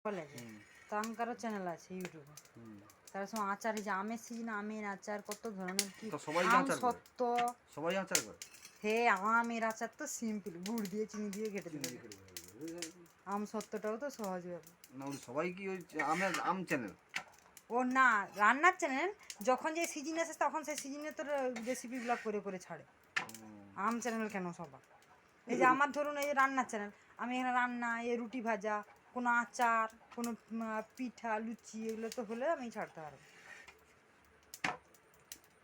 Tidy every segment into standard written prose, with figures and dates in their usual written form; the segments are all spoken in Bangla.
কলেজে তো আমারও চ্যানেল আছে ইউটিউবে। তার সময় আচার, এই যে আমের সিজনে আমের আচার, কত ধরনের কি আম সত্য সবাই আচার করে। হে আমের আচার তো সিম্পল, গুড় দিয়ে চিনি দিয়ে কেটে দেবে। আম সত্যটাও তো সহজ ব্যাপার না, সবাই কি ওই আম চ্যানেল? ও না, রান্নার চ্যানেল। যখন যে সিজন আসে তখন সেই সিজনে তোর রেসিপিগুলো করে করে ছাড়ে। আম চ্যানেল কেন সবার? এই যে আমার ধরুন এই যে রান্নার চ্যানেল, আমি এখানে রান্না, এই রুটি ভাজা, কোনো আচার, কোনো পিঠা লুচি, এগুলো তো হলে আমি ছাড়তে পারবো।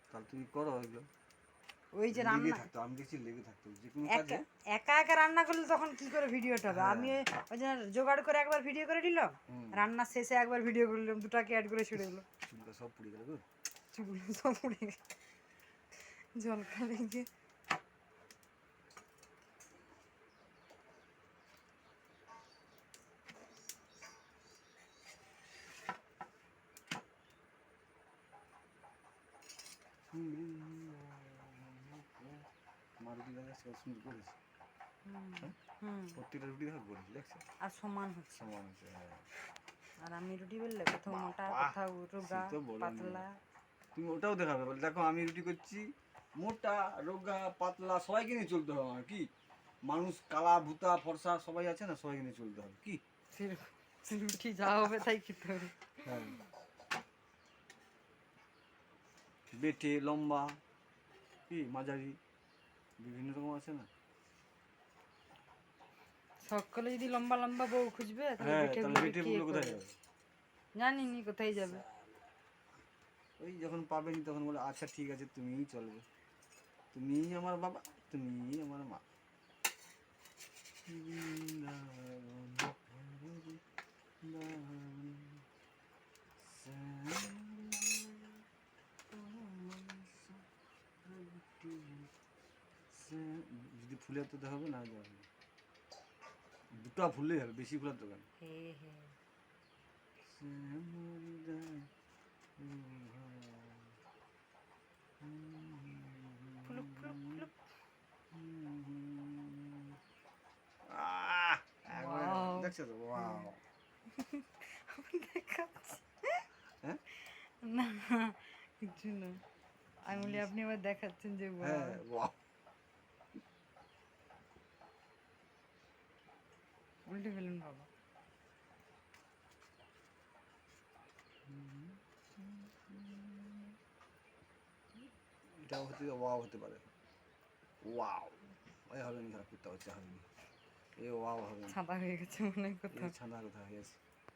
তাহলে তুমি করো এগুলো। ওই যে রান্না আমি দেখছি লেগে থাকতো যে কোনো কাজে। একা একা রান্না করলে তখন কি করে ভিডিওটা হবে? আমি ওই যে জোগাড় করে একবার ভিডিও করে নিলাম, রান্না শেষে একবার ভিডিও করলাম, দুটাকে অ্যাড করে ছেড়ে দিলাম, চুলটা সব পুড়ে গেল গো। চুল সব পুড়ে গেল জলকা লেগে। প্রত্যেকটা রুটি দেখো করেছি, দেখছো? আর সমান হচ্ছে, সমান হচ্ছে। আর আমি রুটি বললে কোথাও মোটা, কোথাও রোগা পাতলা। তুমি ওটাও দেখাবে, বলে দেখো আমি রুটি করছি, মোটা রোগা পাতলা সবাইকে নিয়ে চলতে হবে আমার। কি মানুষ কালা ভূতা ফর্সা সবাই আছে না, সবাইকে নিয়ে চলতে হবে। কি রুটি যা হবে তাই খেতে হবে। হ্যাঁ, বেটে লম্বা কি মাঝারি বিভিন্ন রকম আছে না। সকলে যদি লম্বা লম্বা বউ খুঁজবে তাহলে বেটে গুলো কোথায় যাবে? জানিনি কোথায় যাবে। ওই যখন পাবেনি তখন বলে আচ্ছা ঠিক আছে, তুমিই চলবে, তুমিই আমার বাবা, তুমিই আমার মা। যদি ফুলে তো দেখাবে না, দুটো ফুললেই হবে, বেশি ফুলের দোকান। দেখছো তো? ওয়াও, না কিছু না, আমি বলি আপনি আবার দেখাচ্ছেন যে ওয়াও। উল্টে ফেলুন বাবা। এটাও হতে ওয়াও হতে পারে। ওয়াও, ওই হবে না, কুত্তা হচ্ছে হবে না, এ ওয়াও হবে না, ছাদা হয়ে গেছে মনে হয় কোথাও। ছাদা কোথায় হয়ে গেছে।